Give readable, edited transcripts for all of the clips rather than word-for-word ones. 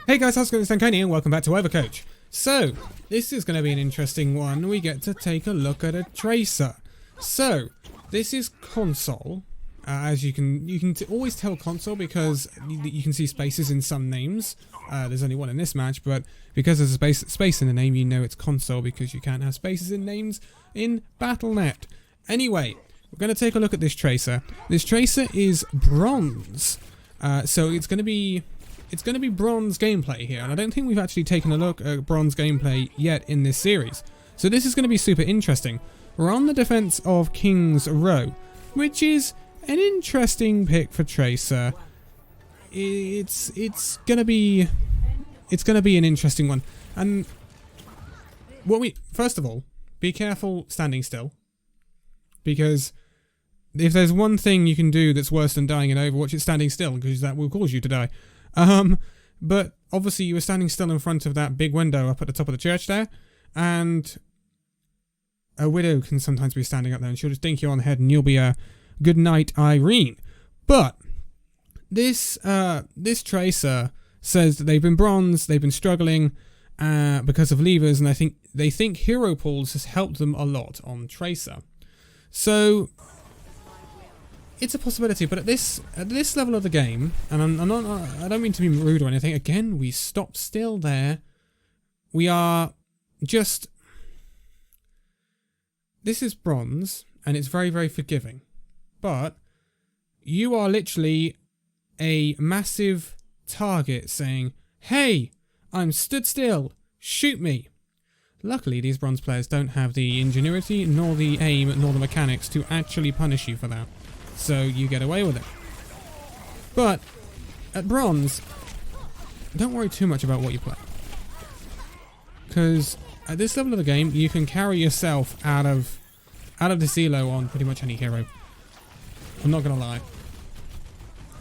Hey guys, how's it going? It's Danconia and welcome back to Overcoach. So, this is going to be an interesting one. We get to take a look at a tracer. So, this is console. As you can always tell console because you can see spaces in some names. There's only one in this match, but because there's a space in the name, you know it's console because you can't have spaces in names in Battle.net. Anyway, we're going to take a look at this tracer. This tracer is bronze. So it's going to be bronze gameplay here, and I don't think we've actually taken a look at bronze gameplay yet in this series. So this is going to be super interesting. We're on the defense of King's Row, which is an interesting pick for tracer. It's going to be an interesting one. And first of all, be careful standing still, because if there's one thing you can do that's worse than dying in Overwatch, it's standing still, because that will cause you to die. But obviously you were standing still in front of that big window up at the top of the church there, and a widow can sometimes be standing up there and she'll just dink you on the head and you'll be a good night, Irene. But this tracer says that they've been bronze, they've been struggling because of levers, and they think hero pools has helped them a lot on tracer. So it's a possibility, but at this level of the game, and I don't mean to be rude or anything. Again, we stopped still there. We are just. This is bronze, and it's very, very forgiving, but you are literally a massive target saying, "Hey, I'm stood still. Shoot me." Luckily, these bronze players don't have the ingenuity, nor the aim, nor the mechanics to actually punish you for that. So you get away with it. But at bronze, don't worry too much about what you play, because at this level of the game, you can carry yourself out of this elo on pretty much any hero. I'm not gonna lie.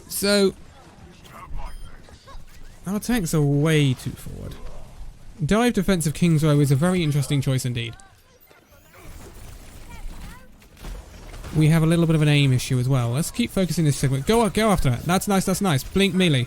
So our tanks are way too forward. Dive defensive King's Row is a very interesting choice indeed. We have a little bit of an aim issue as well. Let's keep focusing this segment. Go after that. That's nice, that's nice. Blink melee.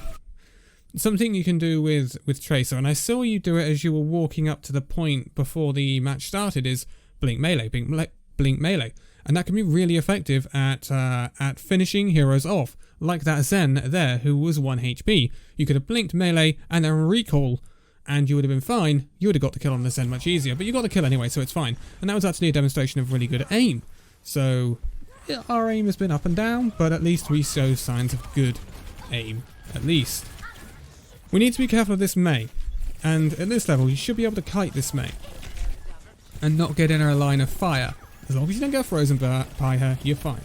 Something you can do with Tracer, and I saw you do it as you were walking up to the point before the match started, is blink melee, blink melee. And that can be really effective at finishing heroes off. Like that Zen there, who was 1 HP. You could have blinked melee and then recall, and you would have been fine. You would have got the kill on the Zen much easier, but you got the kill anyway, so it's fine. And that was actually a demonstration of really good aim. So yeah, our aim has been up and down, but at least we show signs of good aim, at least. We need to be careful of this Mei, and at this level you should be able to kite this Mei and not get in her line of fire. As long as you don't get frozen by her, you're fine.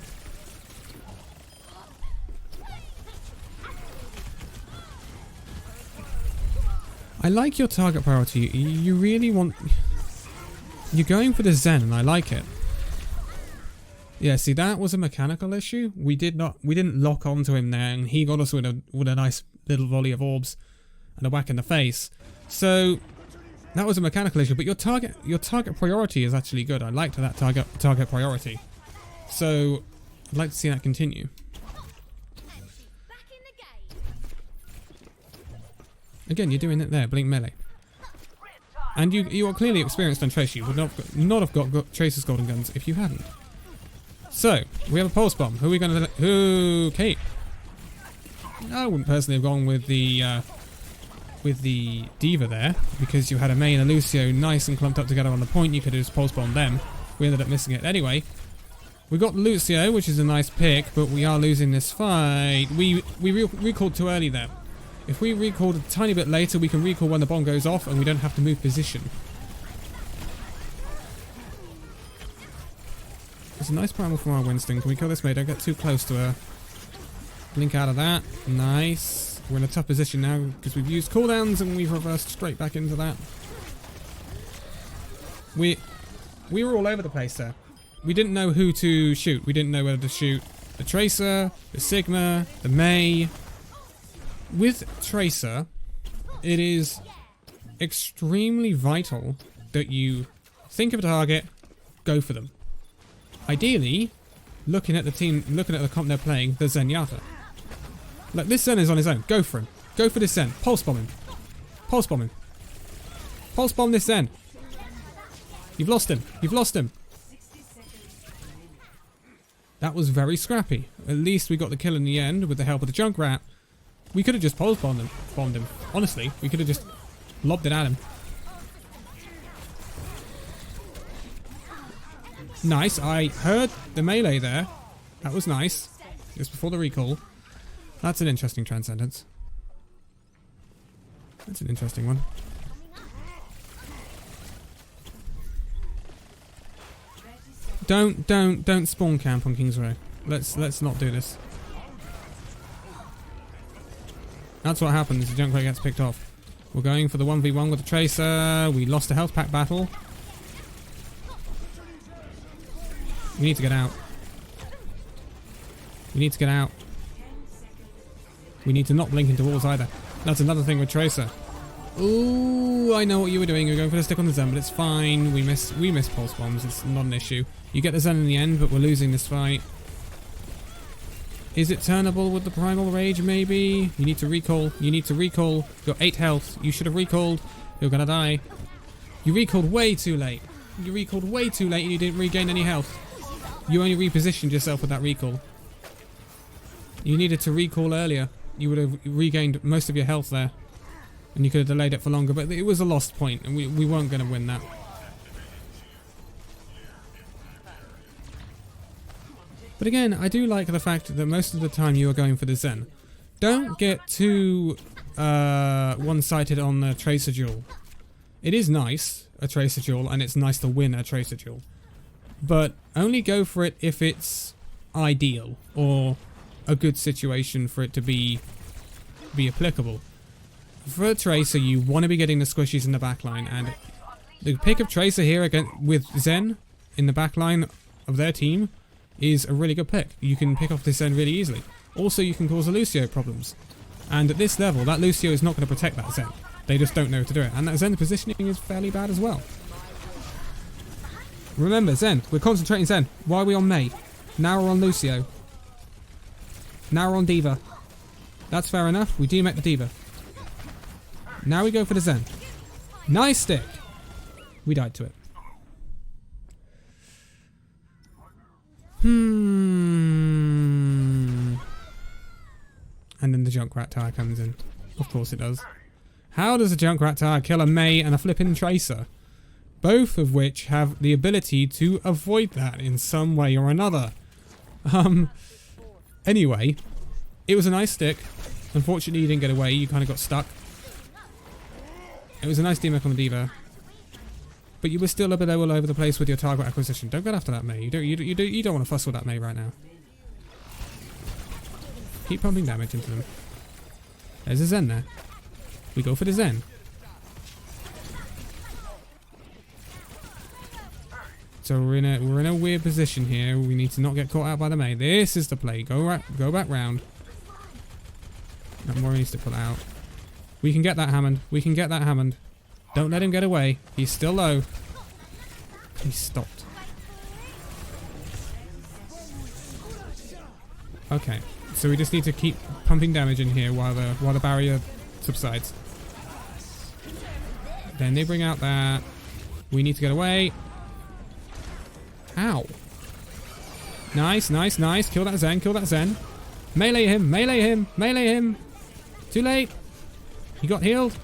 I like your target priority. You really want... You're going for the Zen, and I like it. Yeah, see, that was a mechanical issue. We didn't lock onto him there, and he got us with a nice little volley of orbs and a whack in the face. So that was a mechanical issue, but your target priority is actually good. I liked that target priority. So I'd like to see that continue. Again, you're doing it there, blink melee. And you are clearly experienced on Tracer. You would not have got Tracer's golden guns if you hadn't. So, we have a pulse bomb. Who are we going to... Who... Kate. I wouldn't personally have gone with the Diva there, because you had a Mei and a Lucio nice and clumped up together on the point. You could have just pulse bombed them. We ended up missing it anyway. We got Lucio, which is a nice pick, but we are losing this fight. We recalled too early there. If we recalled a tiny bit later, we can recall when the bomb goes off, and we don't have to move position. It's a nice primal from our Winston. Can we kill this Mei? Don't get too close to her. Blink out of that. Nice. We're in a tough position now because we've used cooldowns and we've reversed straight back into that. We were all over the place there. We didn't know who to shoot. We didn't know whether to shoot the Tracer, the Sigma, the Mei. With Tracer, it is extremely vital that you think of a target, go for them. Ideally, looking at the comp they're playing, the Zenyatta. Like, this Zen is on his own. Go for him. Go for this Zen. Pulse bomb him. Pulse bomb him. Pulse bomb this Zen. You've lost him. You've lost him. That was very scrappy. At least we got the kill in the end with the help of the Junkrat. We could have just pulse bombed him. Honestly, we could have just lobbed it at him. Nice. I heard the melee there. That was nice. Just before the recall. That's an interesting transcendence. That's an interesting one. Don't spawn camp on King's Row. Let's not do this. That's what happens. The Junkrat gets picked off. We're going for the 1v1 with the Tracer. We lost a health pack battle. We need to get out. We need to get out. We need to not blink into walls either. That's another thing with Tracer. Ooh, I know what you were doing. You're going for the stick on the Zen, but it's fine. We missed pulse bombs. It's not an issue. You get the Zen in the end, but we're losing this fight. Is it turnable with the Primal Rage, maybe? You need to recall. You need to recall. You've got 8 health. You should have recalled. You're gonna die. You recalled way too late. You recalled way too late and you didn't regain any health. You only repositioned yourself with that recall. You needed to recall earlier. You would have regained most of your health there. And you could have delayed it for longer, but it was a lost point, and we weren't going to win that. But again, I do like the fact that most of the time you are going for the Zen. Don't get too one-sided on the Tracer duel. It is nice, a Tracer duel, and it's nice to win a Tracer duel. But only go for it if it's ideal, or a good situation for it to be applicable. For a Tracer, you want to be getting the squishies in the backline, and the pick of Tracer here again with Zen in the backline of their team is a really good pick. You can pick off this Zen really easily. Also, you can cause a Lucio problems. And at this level, that Lucio is not going to protect that Zen. They just don't know how to do it. And that Zen positioning is fairly bad as well. Remember, Zen. We're concentrating Zen. Why are we on Mei? Now we're on Lucio. Now we're on Diva. That's fair enough. We demech the Diva. Now we go for the Zen. Nice stick. We died to it. And then the Junkrat Tower comes in. Of course it does. How does a Junkrat Tower kill a Mei and a flippin' Tracer? Both of which have the ability to avoid that in some way or another. Anyway, it was a nice stick. Unfortunately, you didn't get away. You kind of got stuck. It was a nice demech on the Diva. But you were still a bit all over the place with your target acquisition. Don't get after that Mei. You don't want to fuss with that Mei right now. Keep pumping damage into them. There's a Zen there. We go for the Zen. So we're in a weird position here. We need to not get caught out by the Mei. This is the play. Go back round. Namora needs to pull out. We can get that Hammond. We can get that Hammond. Don't let him get away. He's still low. He stopped. Okay. So we just need to keep pumping damage in here while the barrier subsides. Then they bring out that. We need to get away. Ow. Nice, nice, nice. Kill that Zen, kill that Zen. Melee him, melee him, melee him. Too late. He got healed.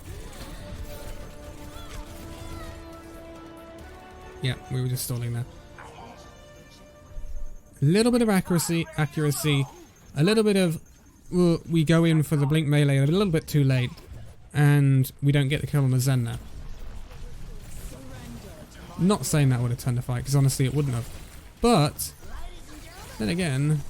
Yeah, we were just stalling there. A little bit of accuracy. A little bit of... we go in for the blink melee a little bit too late. And we don't get the kill on the Zen now. Not saying that would have turned the fight, because honestly it wouldn't have. But, then again,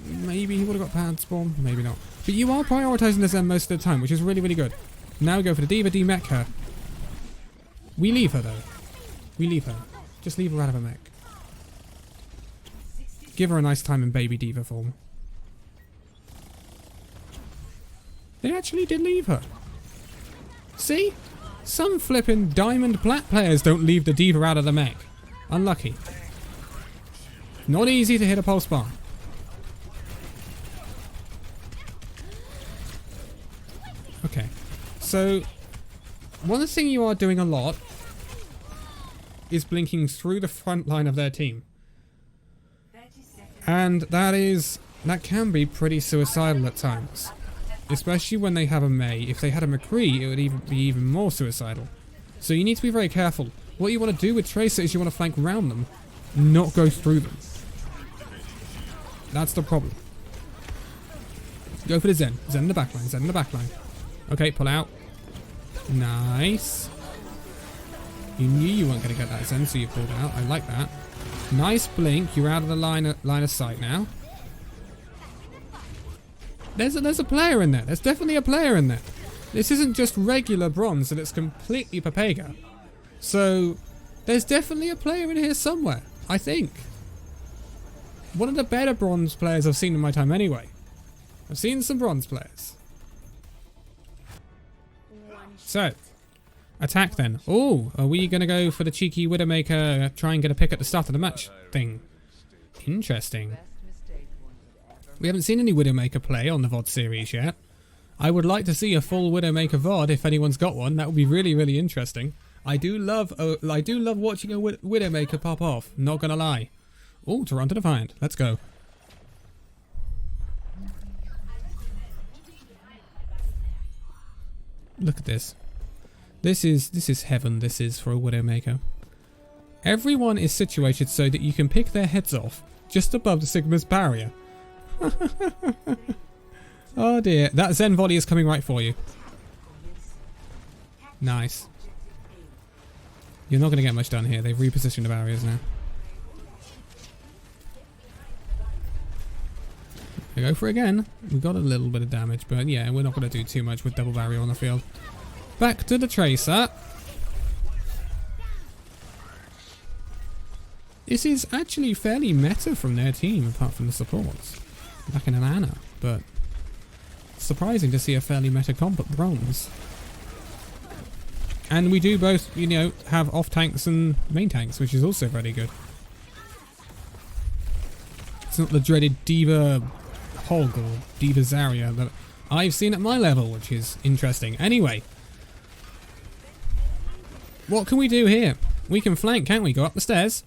maybe he would have got pad spawn, maybe not. But you are prioritising the Zen most of the time, which is really, really good. Now we go for the Diva, demech her. We leave her though. We leave her. Just leave her out of a mech. Give her a nice time in baby Diva form. They actually did leave her. See? Some flippin' diamond plat players don't leave the Diva out of the mech. Unlucky. Not easy to hit a pulse bomb. Okay. So, one thing you are doing a lot is blinking through the front line of their team. And that can be pretty suicidal at times. Especially when they have a Mei. If they had a McCree, it would be even more suicidal. So you need to be very careful. What you want to do with Tracer is you want to flank around them, not go through them. That's the problem. Go for the Zen. Zen in the backline. Zen in the backline. Okay, pull out. Nice. You knew you weren't going to get that Zen, so you pulled out. I like that. Nice blink. You're out of the line of sight now. There's a player in there. There's definitely a player in there. This isn't just regular bronze, and it's completely Papega. So, there's definitely a player in here somewhere, I think. One of the better bronze players I've seen in my time anyway. I've seen some bronze players. So, attack then. Oh, are we going to go for the cheeky Widowmaker, try and get a pick at the start of the match thing? Interesting. We haven't seen any Widowmaker play on the VOD series yet. I would like to see a full Widowmaker VOD if anyone's got one. That would be really, really interesting. I do love watching a Widowmaker pop off. Not gonna lie. Oh, Toronto Defiant. Let's go. Look at this. This is heaven. This is for a Widowmaker. Everyone is situated so that you can pick their heads off just above the Sigma's barrier. Oh dear, that Zen volley is coming right for you. Nice. You're not going to get much done here. They've repositioned the barriers now. We go for it again. We got a little bit of damage, but yeah, we're not going to do too much with double barrier on the field. Back to the Tracer. This is actually fairly meta from their team, apart from the supports. Back in an Ana, but surprising to see a fairly meta comp at bronze. And we do both, you know, have off tanks and main tanks, which is also very good. It's not the dreaded Diva Hog or Diva Zarya that I've seen at my level, which is interesting. Anyway, what can we do here? We can flank, can't we? Go up the stairs.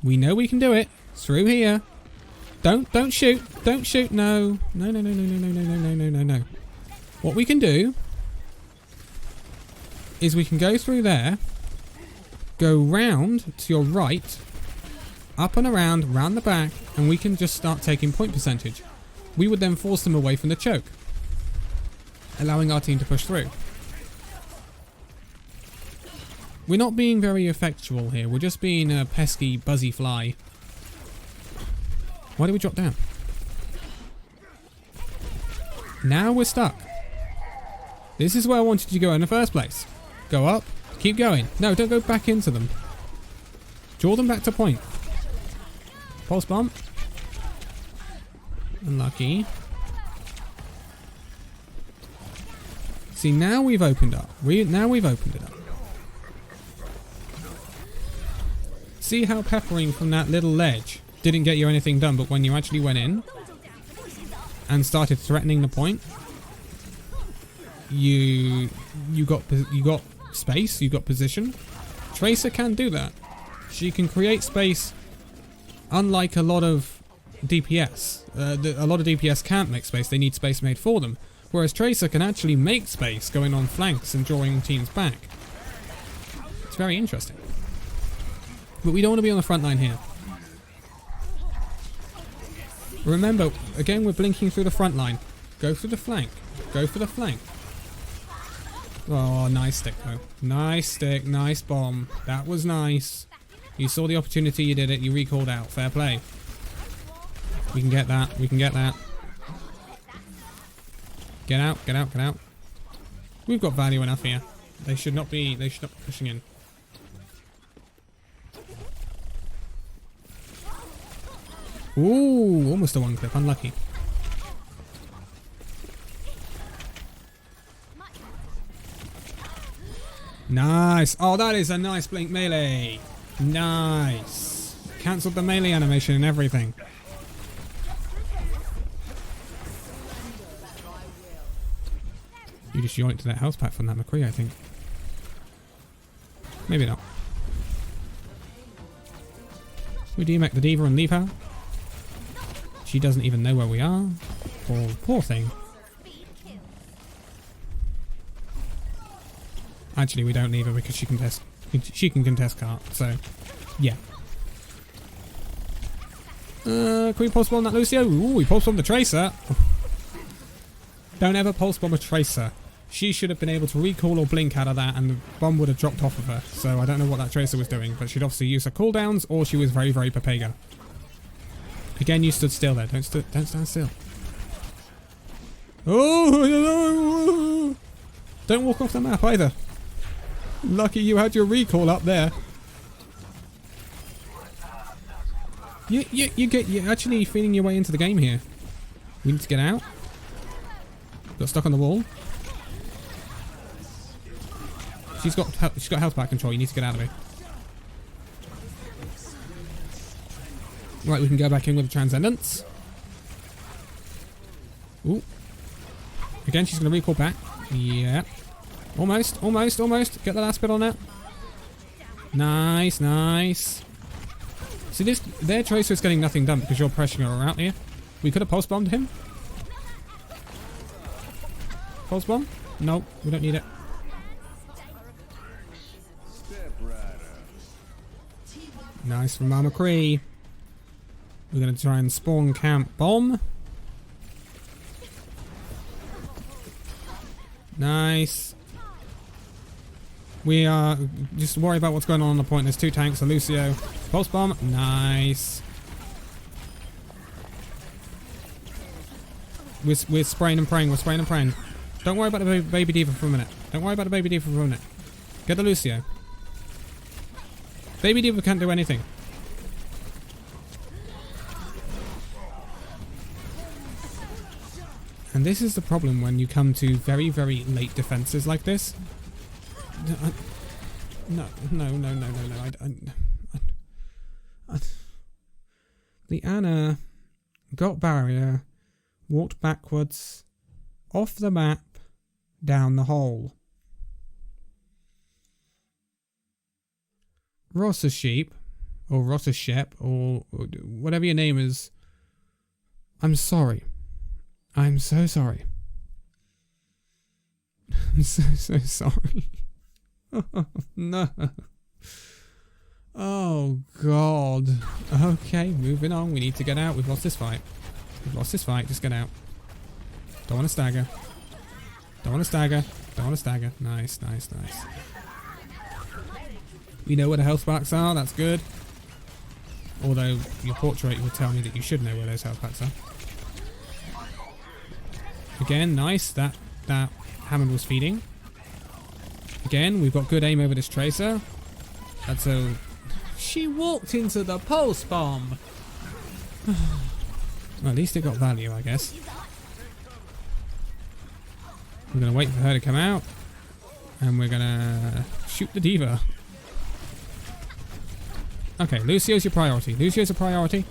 We know we can do it. Through here. Don't shoot. Don't shoot. No. No, no, no, no, no, no, no, no, no, no, no. What we can do is we can go through there, go round to your right, up and around, round the back, and we can just start taking point percentage. We would then force them away from the choke, allowing our team to push through. We're not being very effectual here. We're just being a pesky, buzzy fly. Why did we drop down? Now we're stuck. This is where I wanted you to go in the first place. Go up. Keep going. No, don't go back into them. Draw them back to point. Pulse bomb. Unlucky. See, now we've opened up. Now we've opened it up. See how peppering from that little ledge didn't get you anything done, but when you actually went in and started threatening the point, you got space, you got position. Tracer can do that. She can create space, unlike a lot of DPS. A lot of DPS can't make space, they need space made for them. Whereas Tracer can actually make space going on flanks and drawing teams back. It's very interesting. But we don't want to be on the front line here. Remember, again, we're blinking through the front line. Go through the flank. Go for the flank. Oh, nice stick, though. Nice stick, nice bomb. That was nice. You saw the opportunity, you did it, you recalled out. Fair play. We can get that, we can get that. Get out, get out, get out. We've got value enough here. They should not be pushing in. Ooh, almost a one clip, unlucky. Nice. Oh, that is a nice blink melee. Nice. Cancelled the melee animation and everything. You just yoinked that health pack from that McCree, I think. Maybe not. We demech the diva and leave her. She doesn't even know where we are. Poor thing. Actually, we don't leave her because she can contest cart. So, yeah. Can we pulse bomb that Lucio? Ooh, we pulse bomb the Tracer. Don't ever pulse bomb a Tracer. She should have been able to recall or blink out of that and the bomb would have dropped off of her. So I don't know what that Tracer was doing, but she'd obviously use her cooldowns or she was very, very Papega. Again, you stood still there. Don't stand still. Oh! Don't walk off the map either. Lucky you had your recall up there. You're actually feeling your way into the game here. We need to get out. Got stuck on the wall. She's got health back control. You need to get out of here. Right, we can go back in with Transcendence. Ooh. Again, she's going to recall back. Yeah. Almost. Get the last bit on it. Nice. See, their Tracer is getting nothing done because you're pressuring her out here. We could have pulse bombed him. Pulse bomb? Nope, we don't need it. Nice from Mama Cree. We're going to try and spawn camp bomb. Nice. We are just worry about what's going on the point. There's 2 tanks. So Lucio, pulse bomb. Nice. We're spraying and praying. Don't worry about the baby diva for a minute. Get the Lucio. Baby diva can't do anything. And this is the problem when you come to very, very late defenses like this. No. The Ana got barrier, walked backwards, off the map, down the hole. Rossa Sheep, or Rossa Shep, or whatever your name is, I'm sorry. I'm so sorry. I'm so sorry. Oh, no. Oh, God. Okay, moving on. We need to get out. We've lost this fight. Just get out. Don't want to stagger. Nice. We know where the health packs are. That's good. Although your portrait would tell me that you should know where those health packs are. Again, nice. That Hammond was feeding. Again, we've got good aim over this Tracer. That's a... She walked into the pulse bomb. Well, at least it got value, I guess. We're going to wait for her to come out. And we're going to shoot the diva. Okay, Lucio's your priority. Lucio's a priority.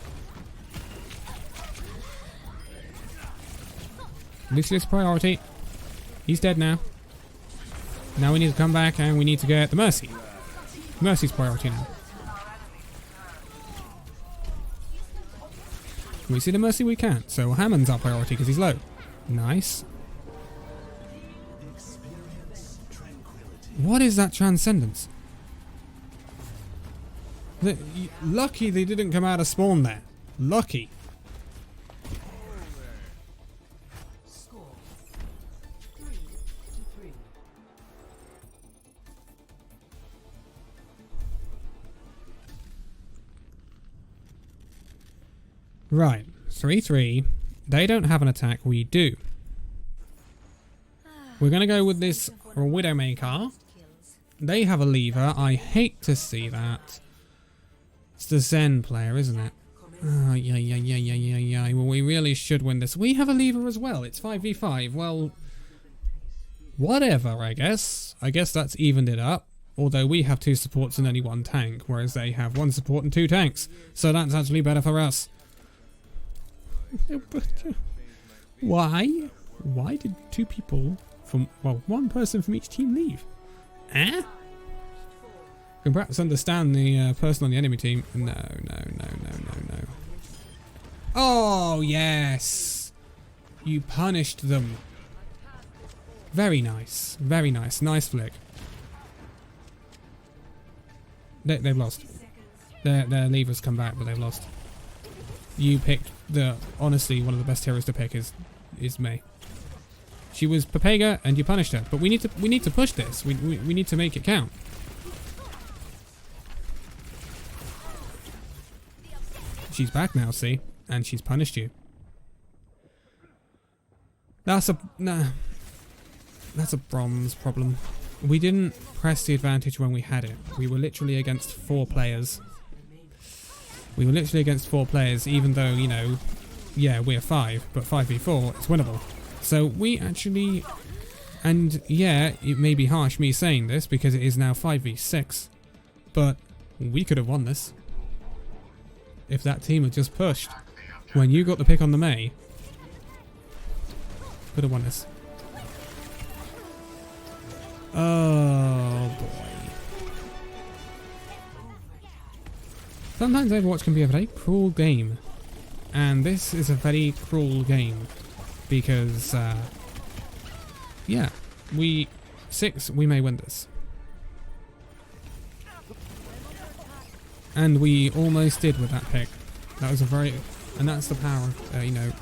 He's dead now. Now we need to come back and we need to get the Mercy. Mercy's priority now. Can we see the Mercy? We can't. So Hammond's our priority because he's low. Nice. What is that Transcendence? Lucky they didn't come out of spawn there. Lucky. Right, 3-3. They don't have an attack, we do. We're going to go with this Widowmaker. They have a lever. I hate to see that. It's the Zen player, isn't it? Oh, yeah. Well, we really should win this. We have a lever as well. It's 5v5. Well, whatever, I guess. I guess that's evened it up. Although we have 2 supports and only 1 tank, whereas they have 1 support and 2 tanks. So that's actually better for us. Why? Why did 2 people from, well, 1 person from each team leave? Eh? can perhaps understand the person on the enemy team. No, no, no, no, no, no. Oh, yes. You punished them. Very nice. Very nice. Nice flick. They've lost. Their levers come back, but they've lost. You picked honestly, one of the best heroes to pick is Mei. She was Pepega and you punished her. But we need to push this. We need to make it count. She's back now, see? And she's punished you. That's a bronze problem. We didn't press the advantage when we had it. We were literally against 4 players. We were literally against 4 players, even though, you know, yeah, we're 5, but 5v4 is winnable. So we actually, and yeah, it may be harsh me saying this because it is now 5v6, but we could have won this. If that team had just pushed when you got the pick on the Mei, could have won this. Oh boy. Sometimes Overwatch can be a very cruel game. And this is a very cruel game. Because, yeah, we may win this. And we almost did with that pick. That was and that's the power of, you know,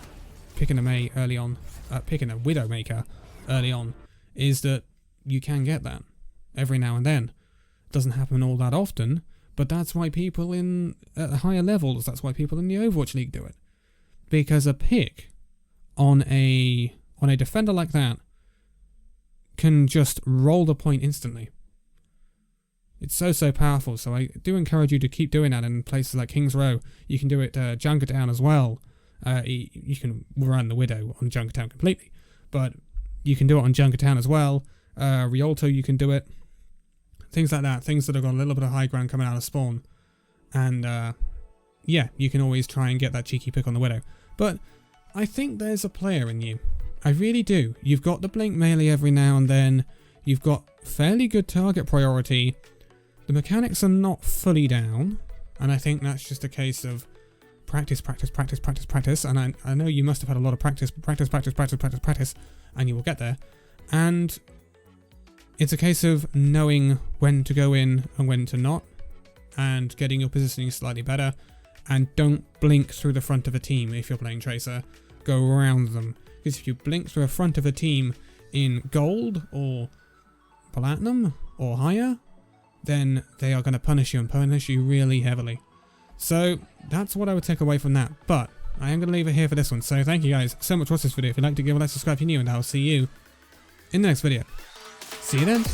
picking a Mei early on, picking a Widowmaker early on, is that you can get that every now and then. It doesn't happen all that often, but that's why people at higher levels, that's why people in the Overwatch League do it. Because a pick on a defender like that can just roll the point instantly. It's so powerful, so I do encourage you to keep doing that in places like King's Row. You can do it Junkertown as well. You can run the Widow on Junkertown completely, but you can do it on Junkertown as well. Rialto, you can do it. Things like that, things that have got a little bit of high ground coming out of spawn. And yeah, you can always try and get that cheeky pick on the Widow. But I think there's a player in you. I really do. You've got the blink melee every now and then. You've got fairly good target priority. The mechanics are not fully down, and I think that's just a case of practice, and I know you must have had a lot of practice, and you will get there. And it's a case of knowing when to go in and when to not, and getting your positioning slightly better, and don't blink through the front of a team if you're playing Tracer. Go around them, because if you blink through the front of a team in gold or platinum or higher, then they are going to punish you and punish you really heavily. So that's what I would take away from that. But I am going to leave it here for this one. So thank you guys so much for watching this video. If you'd like to give a like, subscribe if you're new, and I'll see you in the next video. See you then.